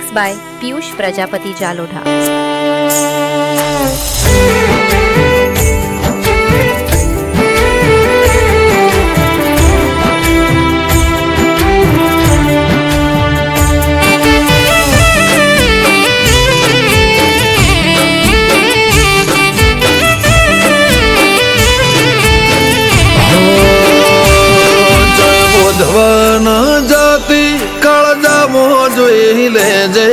Mix by Piyush Prajapati જાલોઢા. ધવન જાતિ કાળજામો જોઈ લેજે,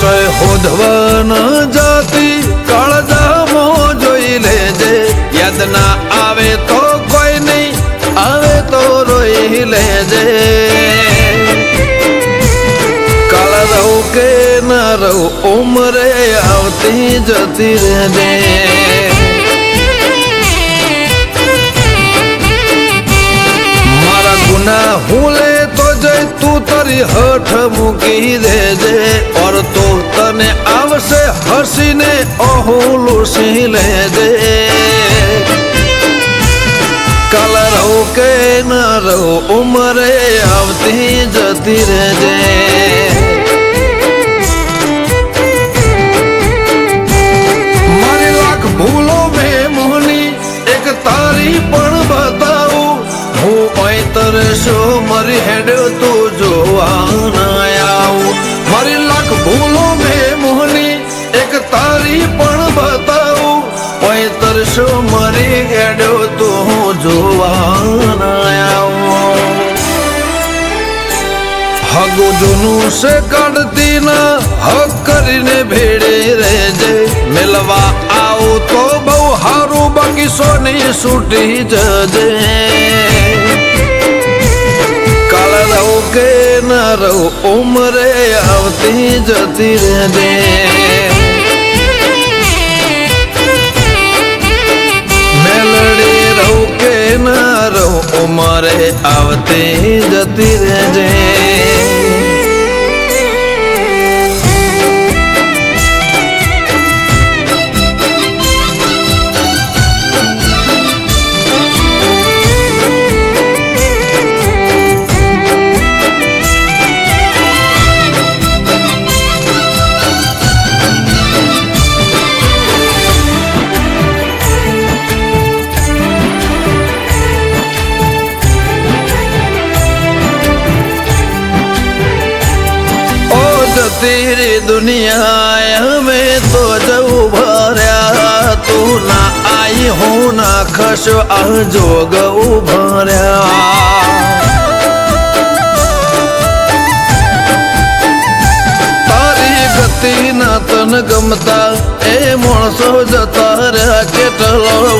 જય હોધવન જાતિ કાળજામો જોઈ લેજે. યાદ ના આવે તો કોઈ નહીં, આવે તો રોઈ લેજે. કાળ રહું કે ના રહું ઉમરે આવતી જતી રહેજે. ગુના હું લે તો જઈ તું તારી હઠ મૂકી દેજે, ઓર તો તને આવશે હસીને ઓહું લૂસી લેજે. કાલ રહું કે ન રહું ઉમરે આવતી જતી રહેજે. મારી લાખ ભૂલો મેં મોહની એક તારી પણ બતાવું, હું પૈતર શું મારી હેડ તું જોવા ના આવું. મારી લાખ ભૂલો મેં મોહની એક તારી પણ બતાવું, પૈતર શું મારી હેડ તું જોવા ના આવું. હગુ જૂનું છે કાઢતી ના હક કરીને ભેડે રહેજે. મેલવા આવું તો બહુ હારું, બાકી સોની છૂટી જજે. કાળ રહું કે ના રહું ઉમરે આવતી જતી રહેજે. મેલડી રહું કે ના રહું ઉમરે આવતી જતી રહેજે. तेरी दुनिया में तो जऊ भर्या, तू ना आई हूँ ना खश जोग भर्या. तारी गति ना तन गमता ए माणसो जता रहा, કેટલો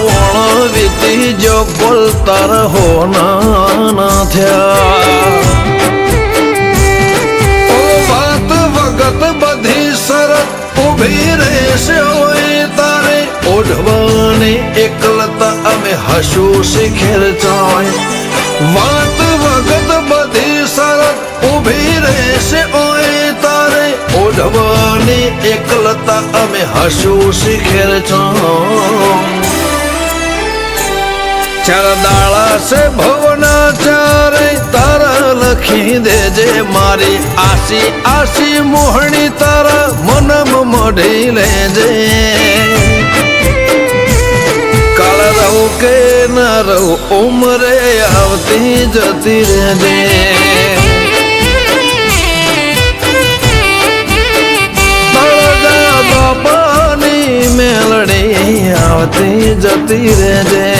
વણ વીતી જો કોલ તાર હોના ના થયા. બધી શરત ઉભી રહેશે હોય તારે, ઓઢવાની એકલતા અમે હસું શીખેલ ચાય. વાત વખત બધી શરત ઉભી રહેશે હોય તારે, ઓઢવાની એકલતા અમે હસું શીખેલ ચાય. ચાર દાળા છે ભવના ચારે તારા લખી દેજે, મારી આશી આશી મોહણી તારા મનમ મઢી લેજે. કાળ રહું કે ના રહું ઉમરે આવતી જતી રહેજે. બાપાની મેલડી આવતી જતી રહેજે.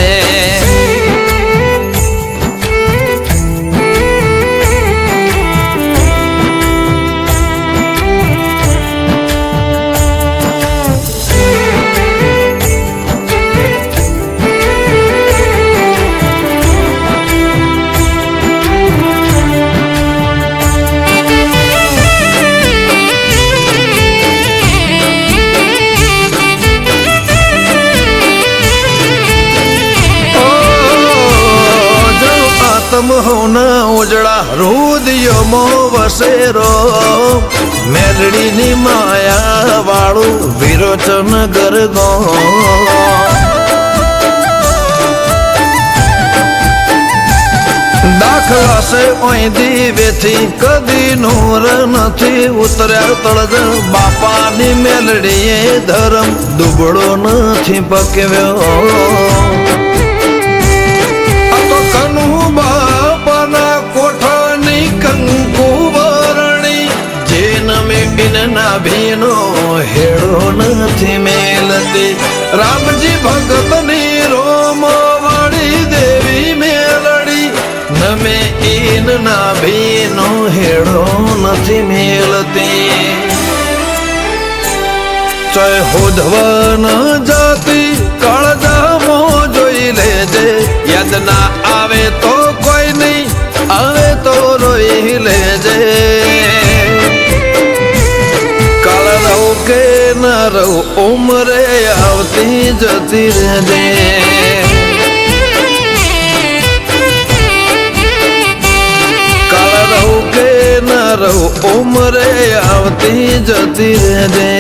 હોના ઉજળા રુદિયોમો વસેરો, મેલડીની માયા વાળું વિરોચન ગરગો. દાખ પાસે ઓય દીવેથી કદી નૂર નથી ઉતર્યા તળજ બાપાની મેલડીએ ધર્મ દુબળો નથી પકવ્યો આ તો કનુ બાપાના કોઠાની કંકુ વરણી જે નમે બિનના ભીનો હેડો નથી મેલતી રામજી ભગતની રોમ વાળી દેવી મેલડી નમે ઈન ના ભીનો હેડો નથી મેલતી ચાહે હોધવન જાતિ કાળજામો જોઈ લેજે યાદ ના આવે તો કોઈ નહીં આવે તો રોઈ લેજે કાળ રહું કે ન રહું ઉમરે આવતી જતી રહેજે રહું કે ન રહું ઉમરે આવતી જતી રહેજે